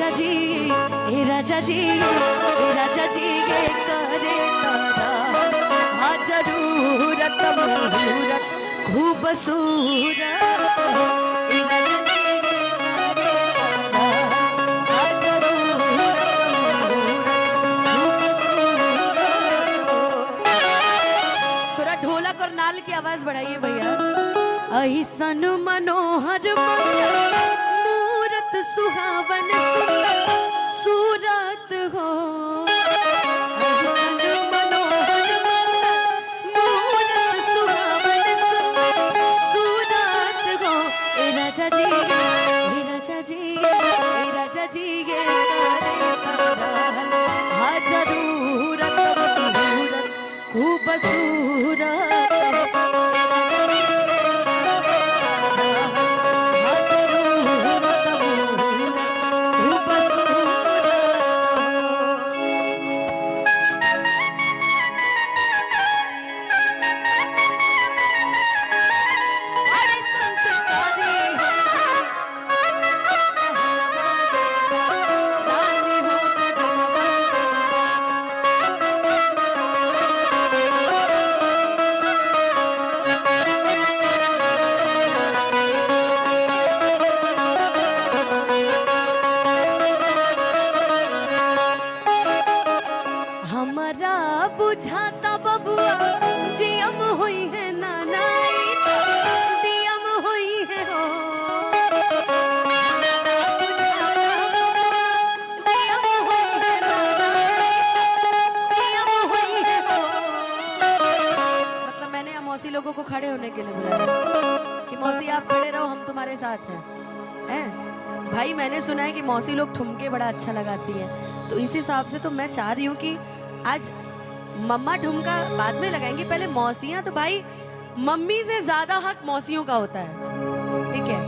राजा जी ए राजा जी ए राजा जी ये करे तारा हाँ जरूरत मुहूर्त खूबसूरत ए राजा जी ये करे तारा हाँ जरूरत मुहूर्त खूबसूरत। थोड़ा ढोलक और नाल की आवाज बढ़ाइए भैया। ऐसन मनोहर मूरत सुहावन सूरत हो ऐसन मनोहर मूरत सुहावन सूरत हो ए राजा जी ए राजा जी ए राजा जी ये करे तारा हाँ जरूरत मुहूर्त खूबसूरत हमारा बुझाता बबुआ जियम हुई है नानाई दियम हुई है हो जियम हुई है नानाई दियम हुई है हो। मतलब मैंने यहाँ मौसी लोगों को खड़े होने के लिए बुलाया कि मौसी आप खड़े रहो हम तुम्हारे साथ हैं भाई। मैंने सुना है कि मौसी लोग ठुमके बड़ा अच्छा लगाती है तो इस हिसाब से तो मैं चाह रही हूँ कि आज मम्मा ठुमका बाद में लगाएंगे, पहले मौसियां। तो भाई मम्मी से ज्यादा हक मौसियों का होता है, ठीक है।